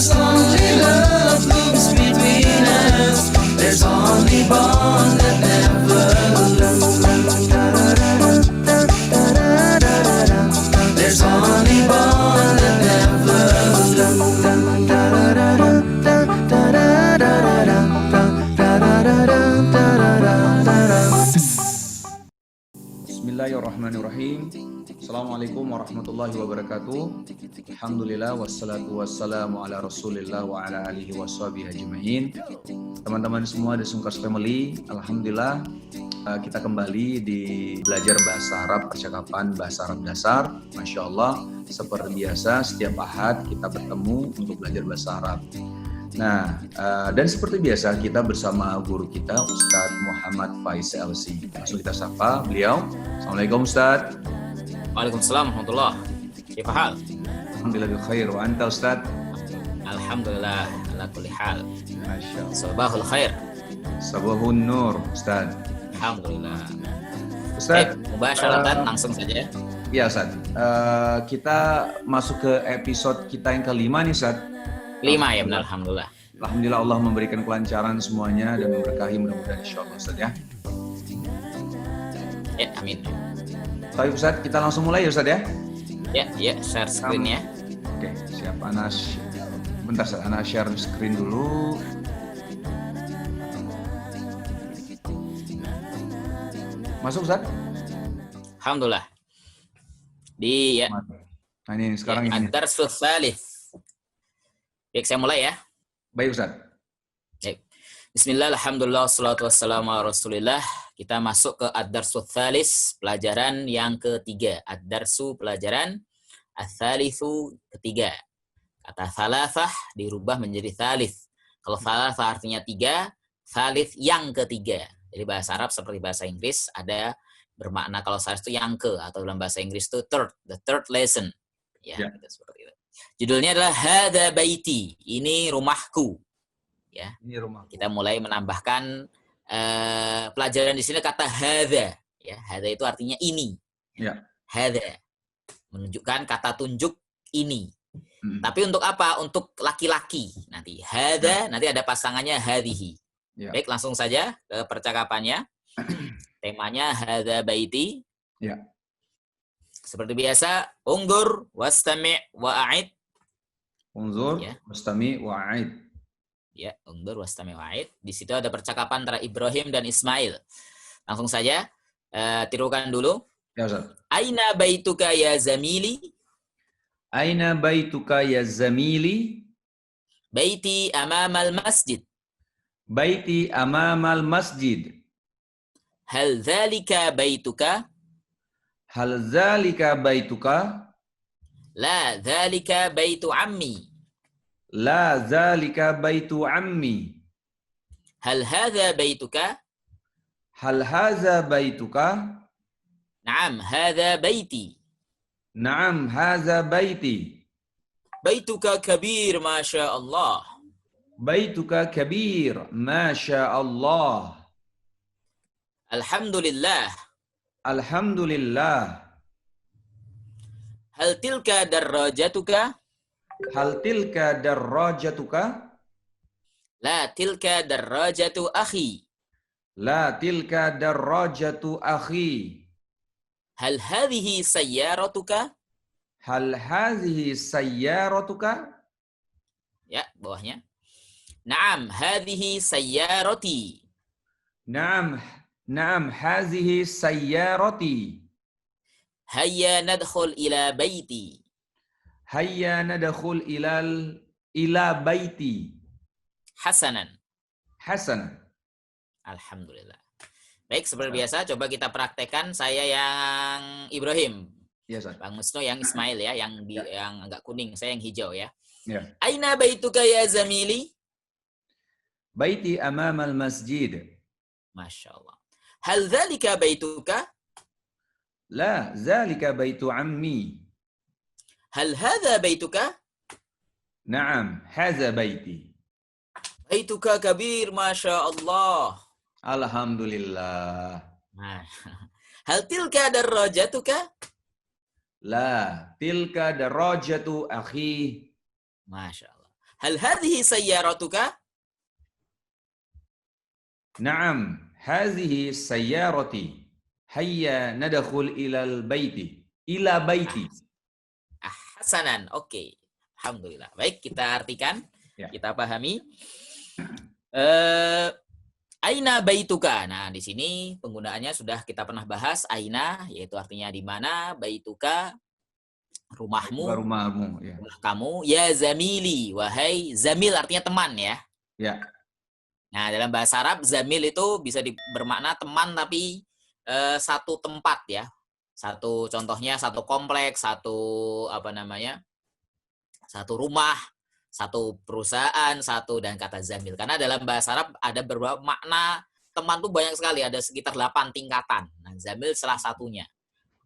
As only love blooms between us, there's only bond that never lose. There's only bond that never Bismillahirrahmanirrahim. Assalamualaikum warahmatullahi wabarakatuh. Alhamdulillah wassalatu wassalamu ala rasulillah wa ala alihi washabihi ajma'in. Teman-teman semua di Sungkars Family, alhamdulillah kita kembali di belajar bahasa Arab, percakapan bahasa Arab dasar. Masya Allah, seperti biasa setiap Ahad kita bertemu untuk belajar bahasa Arab. Nah, dan seperti biasa kita bersama guru kita Ustadz Muhammad Faiz LC. Langsung kita sapa beliau. Assalamualaikum Ustadz. Waalaikumsalam warahmatullahi wabarakatuh. Kaifa hal? Alhamdulillah bil khair. Wa anta Ustadz? Alhamdulillah ala kulli hal. Masya Allah. Sabahul khair. Sabahun nur Ustadz. Alhamdulillah. Ustadz, mubasyaratan langsung saja. Ya Ustadz, kita masuk ke episode kita yang kelima nih Ustadz. 5 ya benar, alhamdulillah. Alhamdulillah Allah memberikan kelancaran semuanya dan memberkahi mudah-mudahan insyaallah Ustaz ya. Ya, amin. Baik Ustaz, kita langsung mulai ya Ustaz ya. Ya, share screen ya. Oke, siap Anas. Bentar Ustaz, Anas share screen dulu. Masuk Ustaz? Alhamdulillah. Di ya. Nah ini sekarang ya, ini. Ad-darsul tsalits. Baik, saya mulai ya. Baik Ustaz. Baik. Bismillah, alhamdulillah, wassalatu wassalamu ala rasulillah. Kita masuk ke ad-darsul tsalits, pelajaran yang ketiga. Ad-darsu pelajaran, ats-tsalitsu ketiga. Kata thalathah dirubah menjadi tsalits. Kalau thalathah artinya tiga, tsalits yang ketiga. Jadi bahasa Arab seperti bahasa Inggris ada bermakna kalau tsalits itu yang ke, atau dalam bahasa Inggris itu third, the third lesson. Ya. Gitu, seperti itu. Judulnya adalah Hadza Baiti. Ini rumahku. Ya. Ini rumahku. Kita mulai menambahkan pelajaran di sini kata hadza. Ya, hadza itu artinya ini. Ya. Hadza menunjukkan kata tunjuk ini. Tapi untuk apa? Untuk laki-laki nanti. Hadza nanti ada pasangannya hadhihi. Ya. Baik, langsung saja ke percakapannya. Temanya Hadza Baiti. Ya. Seperti biasa, ungdur, wastami' wa'id. Unzur, ya. wastami' wa'id. Ya, ungdur, wastami' wa'id. Di situ ada percakapan antara Ibrahim dan Ismail. Langsung saja, tirukan dulu. Ya Ustaz. Aina baituka ya zamili? Aina baituka ya zamili? Baiti amamal masjid. Baiti amamal masjid. Hal dzalika baituka? Hal zalika baituka? La, dzalika baitu ammi. La zalika baitu ammi. Hal hadza baituka? Hal haza baituka? Naam, hadza baiti. Naam, haza baiti. Baituka kabir, masya Allah. Baituka kabir, masya Allah. Alhamdulillah. Alhamdulillah. Hal tilka darrajatuka? Hal tilka darrajatuka? La, tilka darrajatu akhi. La tilka darrajatu akhi. Hal hadhihi sayyaratuka? Hal hadhihi sayyaratuka? Ya, bawahnya. Naam, hadhihi sayyarati. Naam, naam, hadhihi sayyarati. Hayya nadkhul ila baiti. Hayya nadkhul ila baiti. Hasanan. Hasan. Alhamdulillah. Baik, seperti biasa coba kita praktekkan. Saya yang Ibrahim. Ya, Ustaz. Bang Musno yang Ismail ya, yang agak kuning, saya yang hijau ya. Ya. Aina baituka ya zamili? Baiti amamal masjid. Masya Allah. Hal dzalika baituka? La, zalika baitu ammi. Hal hadza baituka? Naam, haza baiti. Baituka kabir, masya Allah. Alhamdulillah. Hal tilka darrajatuka? La, tilka darajatu akhi. Masya Allah. Hal hadhihi sayyaratuka? Naam, hazihi sayyarati. Hayya nadkhul ilal baiti. Ila baiti. Hasanan. Oke. Alhamdulillah. Baik, kita artikan, Ya. kita pahami. Aina baituka. Nah, di sini penggunaannya sudah kita pernah bahas. Aina, yaitu artinya di mana. Baituka, rumahmu, Rumahmu, ya. rumah kamu. Ya zamili, wahai zamil artinya teman ya. Ya. Nah, dalam bahasa Arab, zamil itu bisa bermakna teman tapi satu tempat ya. Satu contohnya satu kompleks, satu satu rumah, satu perusahaan, satu dan kata zamil. Karena dalam bahasa Arab ada beberapa makna teman tuh banyak sekali, ada sekitar 8 tingkatan. Nah, zamil salah satunya.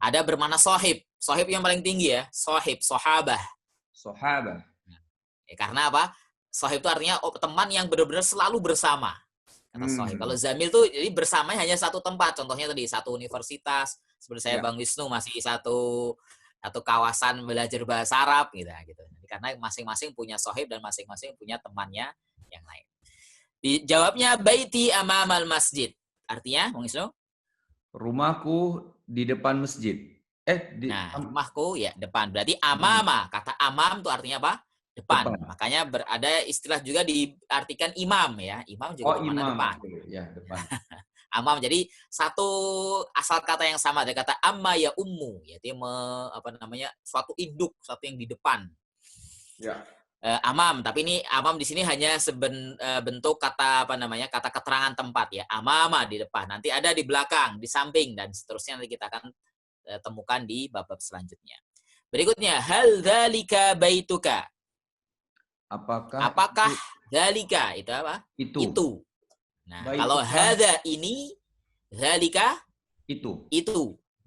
Ada bermakna sohib. Sohib yang paling tinggi ya, sohib, sohabah. Sahabah. Karena apa? Sohib itu artinya teman yang benar-benar selalu bersama. Kata sohib. Kalau zamil tuh jadi bersamanya hanya satu tempat. Contohnya tadi satu universitas. Seperti saya Bang Wisnu masih satu kawasan belajar bahasa Arab gitu. Jadi, karena masing-masing punya sohib dan masing-masing punya temannya yang lain. Dijawabnya baiti amamal masjid. Artinya, Bang Wisnu? Rumahku di depan masjid. Rumahku ya depan. Berarti amama. Kata amam itu artinya apa? Depan. Makanya ada istilah juga diartikan imam ya. Imam juga bermakna depan. Ya, depan. Amam. Jadi satu asal kata yang sama. Ada kata amma ya ummu. Yaitu suatu induk, suatu yang di depan. Ya. Amam, tapi ini amam di sini hanya bentuk kata kata keterangan tempat ya. Amama di depan. Nanti ada di belakang, di samping dan seterusnya nanti kita akan temukan di bab-bab selanjutnya. Berikutnya, hal dzalika baituka. Apakah dzalika itu apa? Itu. Nah, baituka. Kalau hadza ini, dzalika itu.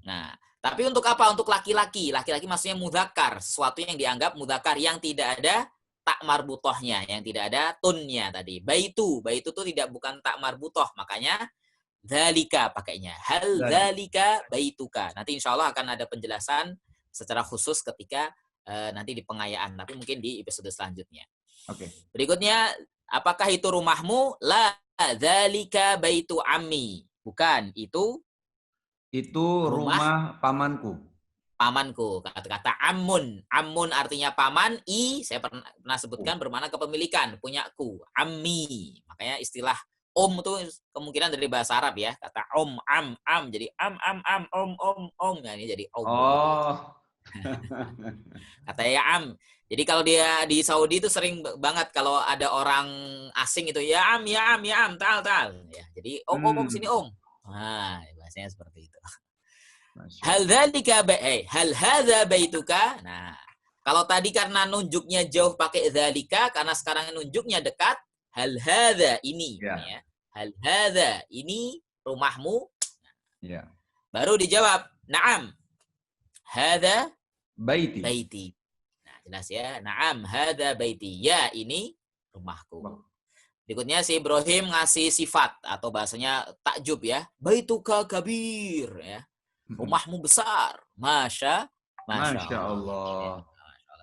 Nah, tapi untuk apa? Untuk laki-laki. Laki-laki maksudnya mudzakkar, sesuatu yang dianggap mudzakkar yang tidak ada tak marbutohnya, yang tidak ada tunnya tadi. Baitu itu bukan tak marbutoh, makanya dzalika pakainya. Hal dzalika baituka. Nanti insya Allah akan ada penjelasan secara khusus ketika nanti di pengayaan, tapi mungkin di episode selanjutnya. Oke. Berikutnya, apakah itu rumahmu? La dzalika baitu ammi. Bukan, itu rumah pamanku. Pamanku. Kata-kata amun. Amun artinya paman. Saya pernah sebutkan bermakna kepemilikan. Punyaku. Ammi. Makanya istilah itu kemungkinan dari bahasa Arab ya. Kata am. Jadi om. Nah, ini jadi om. Oh. Kata ya am. Jadi kalau dia di Saudi itu sering banget kalau ada orang asing itu ya am, tal. Ya, jadi om sini om. Nah, bahasanya seperti itu. Hal hadza baituka. Nah, kalau tadi karena nunjuknya jauh pakai dzalika, karena sekarang nunjuknya dekat, hal hadza ini ya. Hal hadza ini rumahmu? Ya. Baru dijawab, na'am. Hadza baiti. Nah, jelas ya. Na'am, hadza baiti. Ya, ini rumahku. Berikutnya si Ibrahim ngasih sifat atau bahasanya takjub ya. Baituka kabir ya. Rumahmu besar. Masya Allah.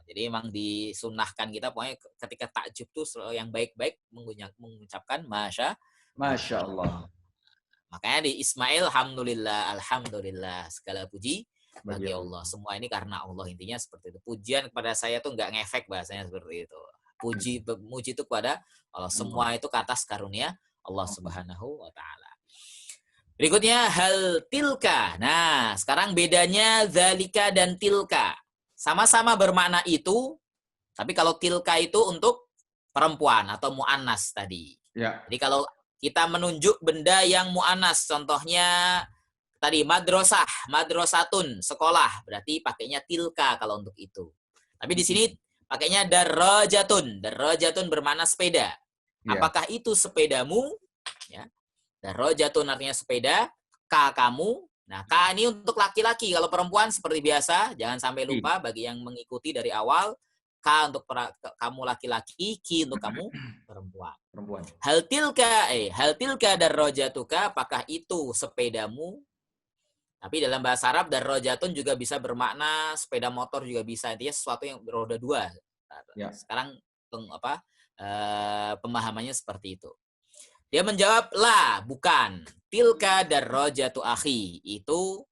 Jadi emang disunahkan kita pokoknya ketika takjub tuh yang baik-baik mengucapkan Masya Allah. Makanya di Ismail alhamdulillah segala puji bagi Allah. Semua ini karena Allah, intinya seperti itu. Pujian kepada saya tuh nggak ngefek, bahasanya seperti itu. Puji itu kepada Allah. Semua itu ke atas karunia Allah Subhanahu wa taala. Berikutnya hal tilka. Nah, sekarang bedanya zalika dan tilka. Sama-sama bermakna itu, tapi kalau tilka itu untuk perempuan atau mu'annas tadi. Ya. Jadi kalau kita menunjuk benda yang mu'annas, contohnya tadi madrasatun, sekolah, berarti pakainya tilka kalau untuk itu. Tapi di sini pakainya darajatun. Darajatun bermakna sepeda. Ya. Apakah itu sepedamu? Ya. Darajatun artinya sepeda, ka kamu. Nah, ka ini untuk laki-laki. Kalau perempuan seperti biasa, jangan sampai lupa bagi yang mengikuti dari awal, ka untuk kamu laki-laki, ki untuk kamu perempuan. Hal tilka darajatuka, apakah itu sepedamu? Tapi dalam bahasa Arab darajatun juga bisa bermakna sepeda motor juga bisa. Intinya sesuatu yang beroda dua. Ya. Sekarang pemahamannya seperti itu. Dia menjawab, la, bukan. Tilka darrajatu akhi. Itu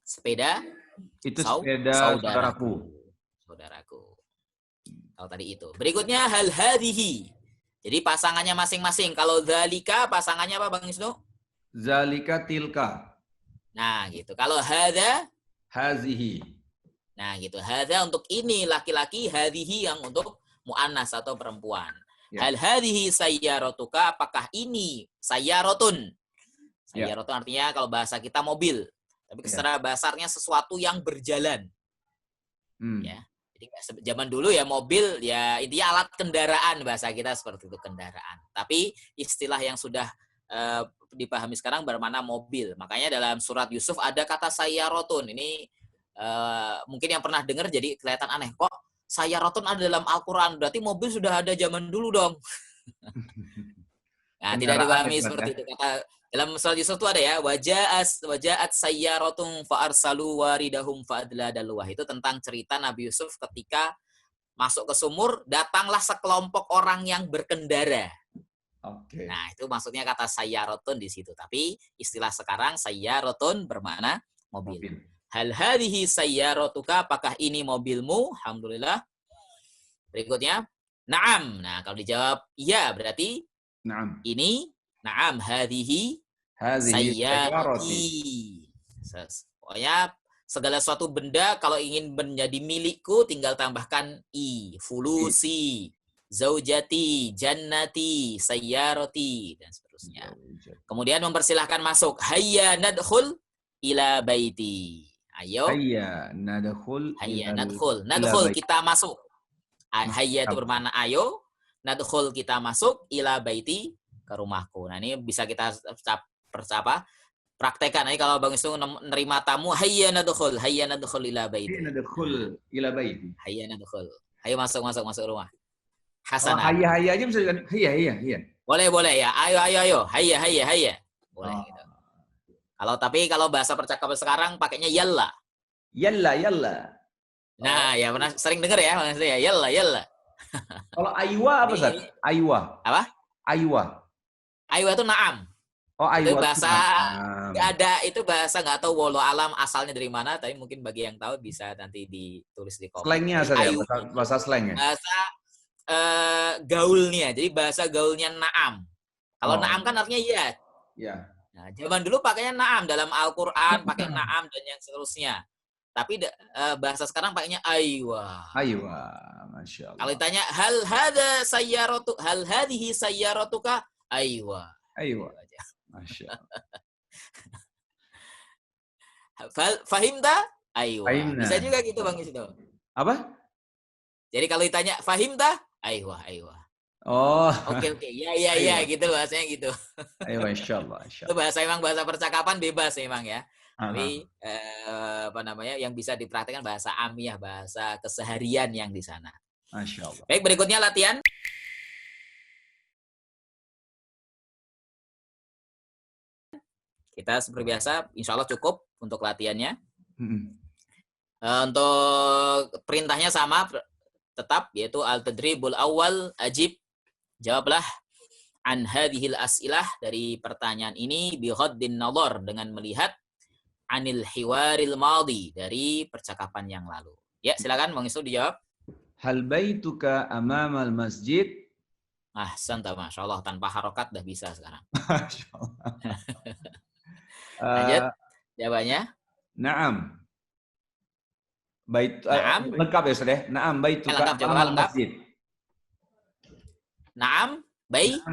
sepeda Itu sepeda saudaraku. Saudaraku. Kalau tadi itu. Berikutnya hal hadhihi. Jadi pasangannya masing-masing. Kalau dzalika pasangannya apa Bang Isnu? Zalika tilka. Nah, gitu. Kalau hadza, Hazihi. nah gitu. Hadza untuk ini laki-laki, hadhihi yang untuk muannas atau perempuan. Ya. Hal hadhihi sayyaratuka, apakah ini sayyarotun? Ya. Sayyarotun artinya kalau bahasa kita mobil. Tapi secara bahasanya sesuatu yang berjalan. Ya. Jadi zaman dulu ya mobil ya intinya alat kendaraan, bahasa kita seperti itu, kendaraan. Tapi istilah yang sudah dipahami sekarang bermakna mobil. Makanya dalam surat Yusuf ada kata sayyarotun. Ini mungkin yang pernah dengar jadi kelihatan aneh. Kok sayyarotun ada dalam Al-Quran? Berarti mobil sudah ada zaman dulu dong. Nah, tidak dipahami seperti itu. Kata dalam surat Yusuf itu ada ya, wajaat sayyarotun fa'arsalu waridahum fa'adla daluwah. Itu tentang cerita Nabi Yusuf ketika masuk ke sumur, datanglah sekelompok orang yang berkendara. Oke. Nah, itu maksudnya kata sayyarotun di situ. Tapi istilah sekarang sayyarotun bermakna mobil. Hal hadhihi sayyaratuka, apakah ini mobilmu? Alhamdulillah. Berikutnya, na'am. Nah, kalau dijawab iya berarti Na'am. ini na'am hadhihi sayyarati. Pokoknya segala suatu benda kalau ingin menjadi milikku tinggal tambahkan i, fulusi, zaujati, jannati, sayyarati dan seterusnya. Kemudian mempersilahkan masuk. Hayya nadkhul ila baiti. Ayo. Hayya nadkhul. Hayya nadkhul. Nadkhul kita masuk. Hayya itu bermakna ayo. Nadkhul kita masuk ila baiti ke rumahku. Nah, ini bisa kita praktekkan. Nanti kalau Bang Isnu nerima tamu, hayya nadkhul ila baiti. Hayya nadkhul ila baiti. Hayya nadkhul. Ayo masuk rumah. Hasanah. Hayya aja bisa kan? Hayya. Boleh ya. Ayo. Hayya. Boleh gitu. Kalau bahasa percakapan sekarang pakainya yalla. Yalla. Nah, ya pernah sering dengar ya maksudnya yalla. Kalau aywa apa Ustaz? Aywa. Apa? Aywa itu na'am. Oh, aywa. Itu bahasa itu bahasa nggak tahu walau alam asalnya dari mana, tapi mungkin bagi yang tahu bisa nanti ditulis di komen. Slangnya saja, bahasa slang ya. Bahasa gaulnya. Jadi bahasa gaulnya na'am. Kalau na'am kan artinya iya. Iya. Nah, zaman dulu pakainya na'am dalam Al-Qur'an, pakai na'am dan yang seterusnya. Tapi bahasa sekarang pakainya aywa. Masya Allah. Kalau ditanya hal hadhihi sayyaratuka, aywa. Masya Allah. Fahimta? Aywa. Fahimna. Bisa juga gitu Bang Isnu. Apa? Jadi kalau ditanya fahimta? Aywa. Oh. Oke. Ya gitu bahasanya gitu. Aywa, insyaallah. Itu bahasa percakapan bebas memang ya. Tapi yang bisa dipraktikkan bahasa amiyah, bahasa keseharian yang di sana. Masya Allah. Baik, berikutnya latihan. Kita seperti biasa, insya Allah cukup untuk latihannya. Untuk perintahnya sama, tetap, yaitu al-tadribul awal ajib. Jawablah an hadhil as'ilah, dari pertanyaan ini bi ghaddin nazar, dengan melihat anil hiwaril madhi, dari percakapan yang lalu. Ya, silakan Bang Isnu dijawab. Hal baituka amamal masjid? Ahsanta, Masya Allah, tanpa harokat dah bisa sekarang. Masya Allah. Lanjut, jawabannya. Naam. Naam. Lengkap ya, Ustaz ya? Naam baituka amamal masjid. Naam, baik.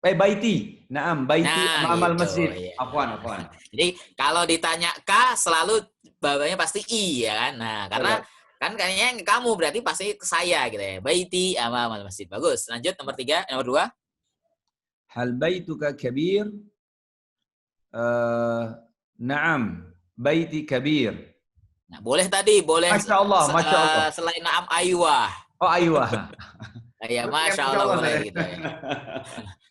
Baiti. Naam, baiti amamal masjid. Iya. Afwan. Jadi kalau ditanya K selalu bawahnya pasti I ya kan. Nah, karena kan kayaknya kamu berarti pasti ke saya gitu ya. Baiti amamal masjid. Bagus. Lanjut nomor 3, nomor 2. Hal baituka kabir? Naam, baiti kabir. Nah, boleh tadi, boleh. Masya Allah. Selain naam aywa. Oh, aywa. Ya, Masya Allah boleh gitu ya.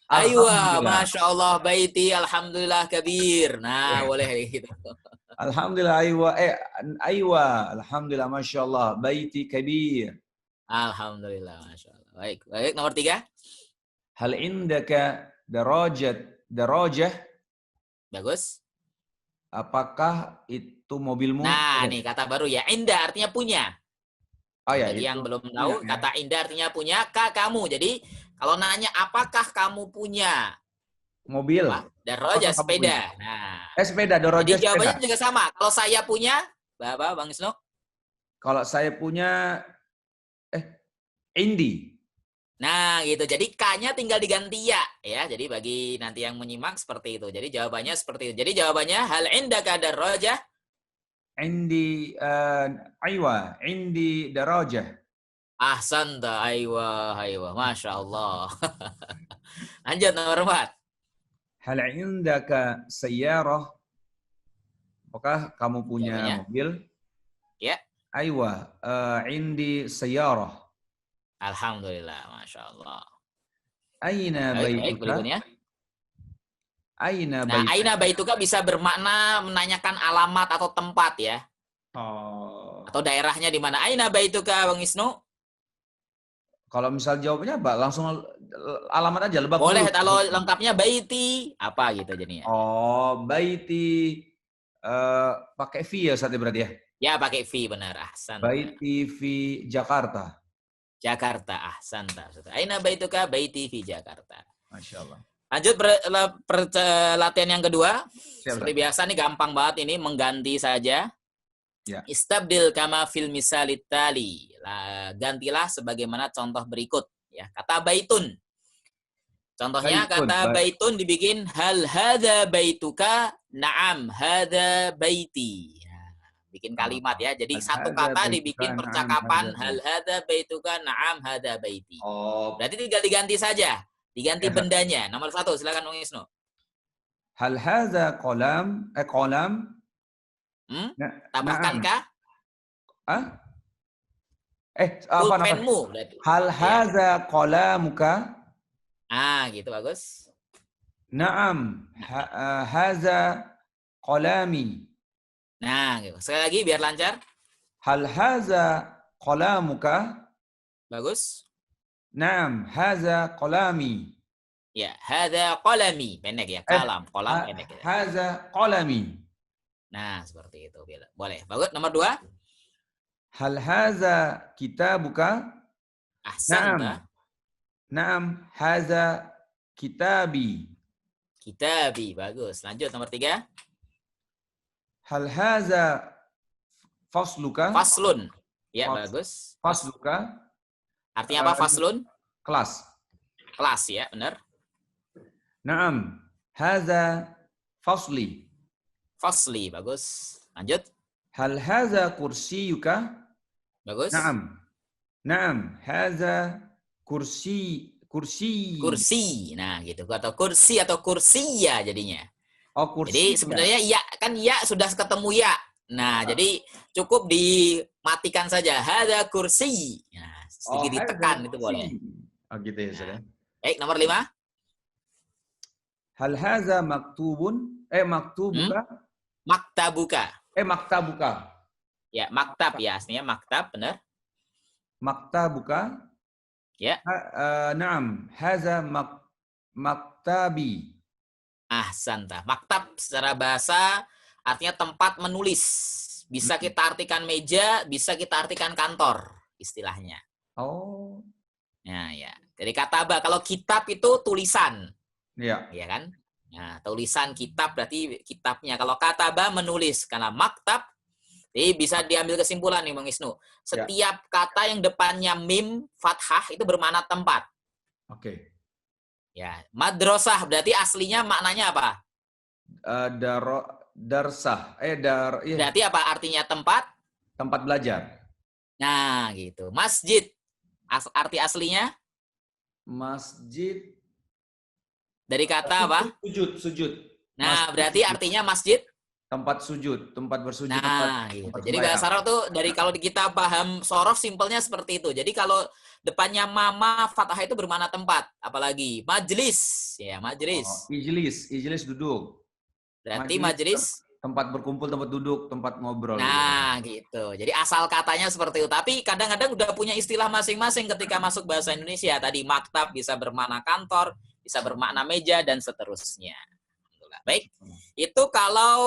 Aywa, Masya Allah, baiti, alhamdulillah kabir. Nah, boleh gitu. Alhamdulillah, aywa. Alhamdulillah, Masya Allah, baiti kabir. Alhamdulillah, Masya Allah. Baik. Baik, nomor 3. Hal indaka darajah? Bagus. Apakah itu mobilmu? Nah, nih kata baru ya. Indah artinya punya. Oh ya, Bagi itu yang belum punya, tahu, ya. kata indah artinya punya kamu. Jadi, kalau nanya apakah kamu punya Mobil. apa? Darajah, Apakah kamu punya? sepeda. Nah, Sepeda, jadi darajah sepeda. jawabannya juga sama. Kalau saya punya, Bang Isnu? Kalau saya punya Indi. Nah, gitu. Jadi K-nya tinggal diganti ya. Jadi bagi nanti yang menyimak seperti itu. Jadi jawabannya seperti itu. Jadi jawabannya hal indaka darajah. Indi Indi darajah. Ahsanta, aywa. Masya Allah. Lanjut nomor 4. Hal indaka sayyarah? Apakah kamu punya Jawabannya? mobil? Ya. Aywa, indi sayyarah. Alhamdulillah, Masya Allah. Aina Baik, baituka? berikutnya. Aina Nah, baituka? aina baituka bisa bermakna menanyakan alamat atau tempat ya. Oh. Atau daerahnya di mana. Aina baituka, Bang Isnu? Kalau misal jawabnya apa? Langsung alamat aja, Lebak Boleh, Bulus. kalau lengkapnya baiti, apa gitu jadinya. Oh, baiti pakai V ya saatnya berarti ya? Ya, pakai V, benar. Ahsanta. Baiti V Jakarta. Jakarta, ahsanta. Aina baituka, baiti fi Jakarta. Masya Allah. Lanjut latihan yang kedua. Siap, Seperti biasa nih gampang banget ini, mengganti saja. Ya. Istabdil kama fil misalit tali. Gantilah sebagaimana contoh berikut. Ya, kata baitun. Contohnya Baitun, kata baitun dibikin hal hadza baituka, na'am hadza baiti. Bikin kalimat ya. Jadi Hal satu hadza kata baituka, dibikin na'am percakapan hadza hal hadza baituka, na'am hadza baiti. Oh, Berarti tinggal diganti saja. Diganti Ya. bendanya. Nomor 1, silakan Bang Isnu. hal hadza qalam? Tambahkan Na'am. kah? Ah? Apa namanya? Pulpenmu berarti. Hal Ya. hadza qalamuka? Gitu bagus. Na'am. Hadza qalami. Nah, gitu. Sekali lagi biar lancar. Hal hadza qalamuka? Bagus. Na'am, hadza qalami. Ya, hadza qalami. Pendek ya, kalam. Kolam pendek ya. Hadza qalami. Nah, seperti itu. Boleh. Bagus. Nomor 2. Hal hadza kitabuka? Ahsanta. Na'am, hadza kitabi. Kitabi. Bagus. Lanjut nomor 3. Hal hadza fasluka? Faslun. Ya, Fas- bagus. Fasluka? Artinya apa faslun? Kelas. Kelas ya, benar. Na'am, hadza fasli. Fasli. Bagus. Lanjut. Hal hadza kursiyuka? Bagus. Na'am, hadza kursi. Kursi. Nah, gitu. Atau kursi atau kursiya jadinya. Oh, kursi. Jadi sebenarnya ya kan ya sudah ketemu ya. Nah, jadi cukup dimatikan saja. Hadza kursi. Nah, sedikit ditekan itu boleh. Oh, gitu ya, Ustaz. Baik, nomor 5. Hal hadza maktubun? Maktubuka? Maktabuka. Maktabuka. Ya, maktab ya aslinya maktab, benar? Maktabuka? Ya. Na'am, hadza maktabi. Ahsanta. Maktab secara bahasa artinya tempat menulis. Bisa kita artikan meja, bisa kita artikan kantor istilahnya. Oh. Nah, ya. Jadi kataba, kalau kitab itu tulisan. Iya. Ya kan? Nah, tulisan kitab berarti kitabnya. Kalau kataba menulis, karena maktab, jadi bisa diambil kesimpulan nih Bang Isnu. Setiap kata yang depannya mim, fathah itu bermakna tempat. Oke. Ya, madrasah berarti aslinya maknanya apa? Darsah. Berarti apa artinya tempat? Tempat belajar. Nah, gitu. Masjid. Arti aslinya? Masjid. Dari kata apa? Sujud. Nah, Masjid, berarti artinya masjid? tempat sujud, tempat bersujud. Nah, gitu. Tempat Jadi sembahyang. bahasa Arab tuh dari kalau kita paham sorof simpelnya seperti itu. Jadi kalau depannya mama fathah itu bermakna tempat, apalagi majlis, ya majlis. Ijlis duduk. Berarti majlis tempat berkumpul, tempat duduk, tempat ngobrol. Nah, gitu. Jadi asal katanya seperti itu. Tapi kadang-kadang udah punya istilah masing-masing ketika masuk bahasa Indonesia. Tadi maktab bisa bermakna kantor, bisa bermakna meja, dan seterusnya. Baik, itu kalau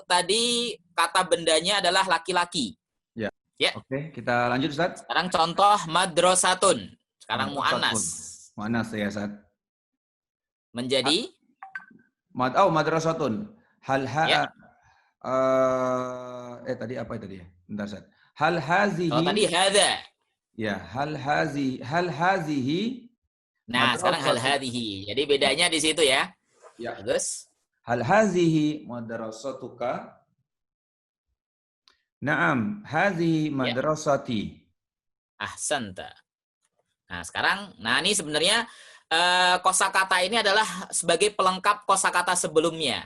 tadi kata bendanya adalah laki-laki. Ya. Oke, kita lanjut Ustaz. Sekarang contoh madrasatun. Sekarang mu'annas. Mu'annas ya Ustaz. Menjadi madrasatun. Ya. Tadi apa tadi ya? Bentar Ustaz. Hal hazihi. Kalau tadi hadza. Ya, hal hazihi. Nah, sekarang hal hadhihi. Jadi bedanya di situ ya. Ya. Bagus. Hal hazihi madrasatuka. Naam, hazihi madrasati. Ahsanta. Nah, sekarang ini sebenarnya kosakata ini adalah sebagai pelengkap kosakata sebelumnya.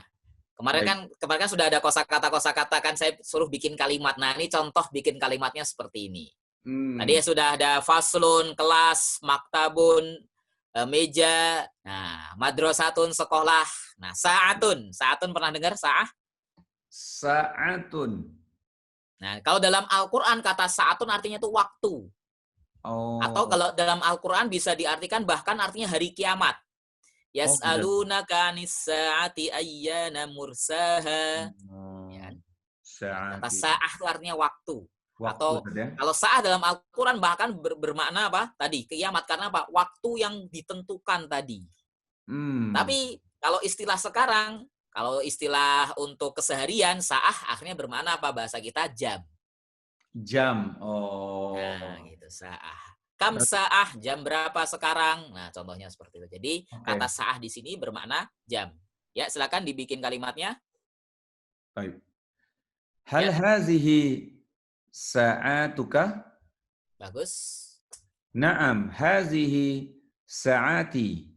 Kemarin kan sudah ada kosakata kan saya suruh bikin kalimat. Nah, ini contoh bikin kalimatnya seperti ini. Tadi ya sudah ada faslun, kelas, maktabun, meja. Nah, madrasatun, sekolah. Nah, sa'atun. Sa'atun pernah dengar sa'ah? Sa'atun. Nah, kalau dalam Al-Quran kata sa'atun artinya itu waktu. Oh. Atau kalau dalam Al-Quran bisa diartikan bahkan artinya hari kiamat. Yas'alunaka 'anis sa'ati ayyana mursaha. Ya. Kata sa'ah itu artinya waktu. Atau kalau sa'ah dalam Al-Quran bahkan bermakna apa? Tadi kiamat, karena apa? Waktu yang ditentukan tadi. Tapi kalau istilah sekarang, kalau istilah untuk keseharian, sa'ah akhirnya bermakna apa bahasa kita? Jam. Jam. Oh. Nah, gitu sa'ah. Kam sa'ah, jam berapa sekarang? Nah, contohnya seperti itu. Jadi kata sa'ah di sini bermakna jam. Ya, silakan dibikin kalimatnya. Baik. Hal hazihi sa'atuka? Bagus. Naam, hazihi sa'ati.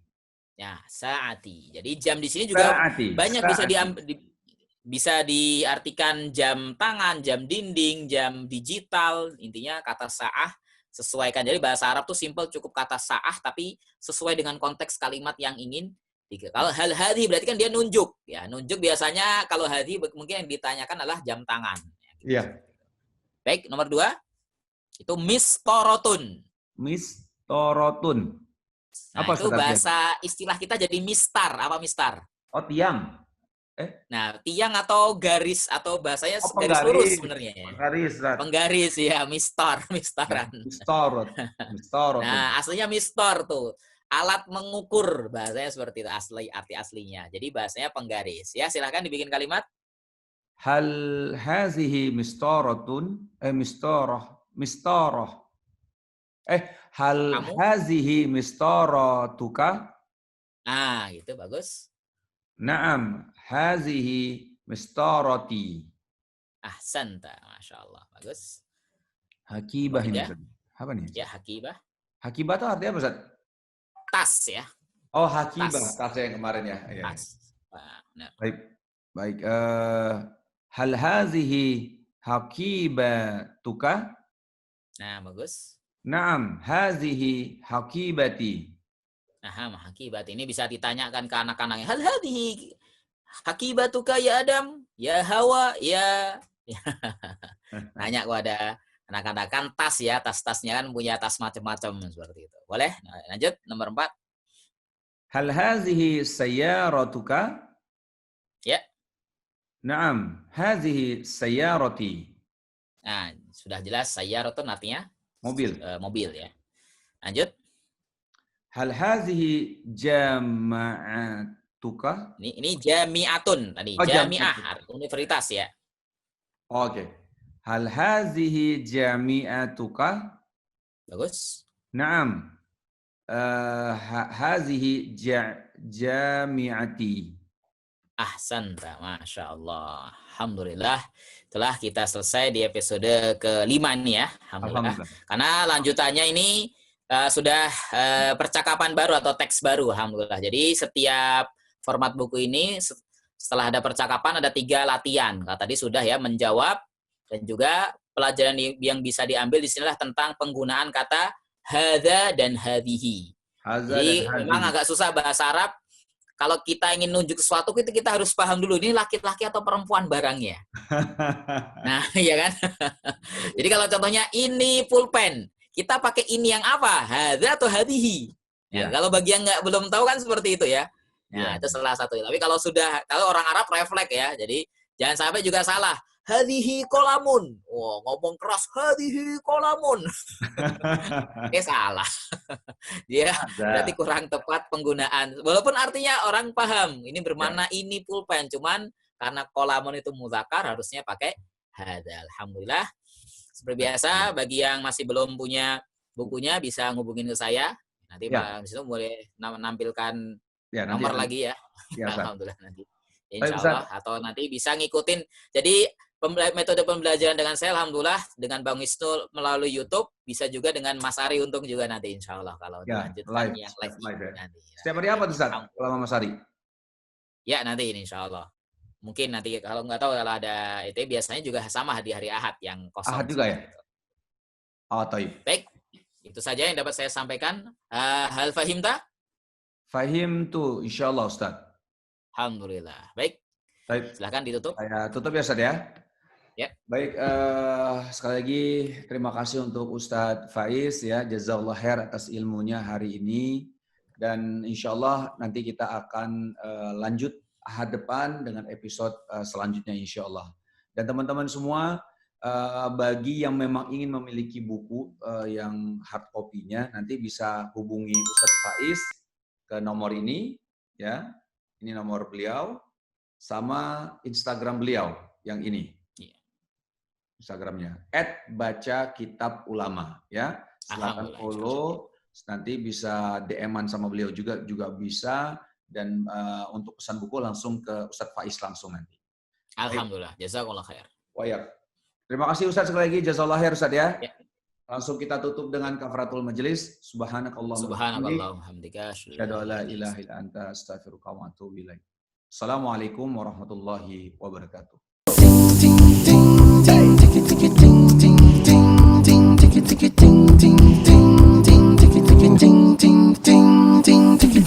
Ya, sa'ati. Jadi jam di sini juga banyak bisa bisa diartikan jam tangan, jam dinding, jam digital. Intinya kata sa'ah sesuaikan. Jadi bahasa Arab tuh simple, cukup kata sa'ah tapi sesuai dengan konteks kalimat yang ingin. Kalau hal hadhi berarti kan dia nunjuk. Ya, nunjuk biasanya kalau hadhi mungkin yang ditanyakan adalah jam tangan. Iya. Baik, nomor 2. Itu mistorotun. Mistorotun. Nah, apa itu bahasa istilah kita jadi mistar. Apa mistar? Oh, tiang. Nah, tiang atau garis atau bahasanya garis lurus sebenarnya. Penggaris ya, mistaran. Mistorot. Nah, aslinya mistor tuh. Alat mengukur, bahasanya seperti itu arti aslinya. Jadi bahasanya penggaris. Ya, silakan dibikin kalimat. Hal hazihi mistorotun mistorah. Hal hazihi mistoratuka? Ah, gitu bagus. Naam, hazihi mistorati. Ahsanta, Masya Allah, bagus. Hakibah ini. Apa nih? Ya, hakibah. Hakibah itu artinya apa, Ustaz? Tas ya. Oh, hakibah, tas yang kemarin ya. Tas. Nah, baik. Hal hazihi hakibatuka? Nah, bagus. Naam, hazihi hakibati. Nah, hakibati ini bisa ditanyakan ke anak-anaknya. Hal hadhihi hakibatuka ya Adam, ya Hawa, ya. Nanya kepada anak-anak kan tas ya, tas-tasnya kan punya tas macam-macam seperti itu. Boleh? Nah, lanjut nomor 4. Hal hazihi sayyaratuka? Ya. Naam, hazihi sayyarati. Nah, sudah jelas sayyaratun artinya mobil. Mobil ya. Lanjut. Hal hazihi jama'atuka? Ini jami'atun tadi. Jami'ah, universitas ya. Oke. Hal hazihi jami'atuka? Bagus. Naam. Hazihi jami'ati. Ahsanta, Masya Allah. Alhamdulillah. Telah kita selesai di episode ke-5 nih ya. Alhamdulillah. Karena lanjutannya ini sudah percakapan baru atau teks baru. Alhamdulillah. Jadi setiap format buku ini setelah ada percakapan ada 3 latihan. Tadi sudah ya menjawab dan juga pelajaran yang bisa diambil di sinilah tentang penggunaan kata hadza dan hadhihi. Jadi memang agak susah bahasa Arab. kalau kita ingin nunjuk sesuatu itu kita harus paham dulu ini laki-laki atau perempuan barangnya. Nah, iya kan? Jadi kalau contohnya ini pulpen, kita pakai ini yang apa? Hadza atau hadihi. Ya, kalau bagi yang belum tahu kan seperti itu ya. Nah, itu salah satu. Tapi kalau orang Arab refleks ya. Jadi jangan sampai juga salah. Hadihi kolamun. Wow, ngomong keras hadihi kolamun. Salah. Dia berarti kurang tepat penggunaan. Walaupun artinya orang paham. Ini bermakna ini pulpen. Cuman karena kolamun itu muzakkar harusnya pakai hadza. Alhamdulillah. Seperti biasa bagi yang masih belum punya bukunya bisa ngubungin ke saya. Nanti Pak Wisnu boleh menampilkan nomor lagi ya. Alhamdulillah nanti. Insya Allah. Atau nanti bisa ngikutin. Jadi metode pembelajaran dengan saya alhamdulillah dengan Bang Wisnu melalui YouTube, bisa juga dengan Mas Ari Untung juga nanti insya Allah kalau dilanjutkan yang live nanti. Setiap hari apa tuh Ustaz? Kalau Mas Ari? Ya nanti ini insya Allah. Mungkin nanti kalau nggak tahu kalau ada itu biasanya juga sama di hari Ahad yang kosong. Ahad juga ya? Oh, taib. Baik, itu saja yang dapat saya sampaikan. Hal fahimta? Fahim tuh insya Allah Ustaz. Alhamdulillah. Baik. Taib. Silahkan ditutup. Saya tutup ya Ustaz ya. Ya. Baik, sekali lagi terima kasih untuk Ustadz Faiz ya, jazakallah khair atas ilmunya hari ini, dan insya Allah nanti kita akan lanjut Ahad depan dengan episode selanjutnya insya Allah. Dan teman-teman semua, bagi yang memang ingin memiliki buku yang hard copy-nya, nanti bisa hubungi Ustadz Faiz ke nomor ini ya, ini nomor beliau sama Instagram beliau yang ini. Instagramnya @bacakitabulama ya, silakan follow, nanti bisa DM-an sama beliau juga bisa, dan untuk pesan buku langsung ke Ustadz Faiz langsung nanti. Alhamdulillah, jazakallah khair. Wah, terima kasih Ustadz sekali lagi, jazakallah khair Ustadz ya. Langsung kita tutup dengan kafaratul majelis. Subhanakallahumma hamdika asyhadu an la ilaha illa anta astaghfiruka wa atubu ilaik. Assalamualaikum warahmatullahi wabarakatuh. Ting ting ting ting ting ting ting ting ting ting ting ting ting ting ting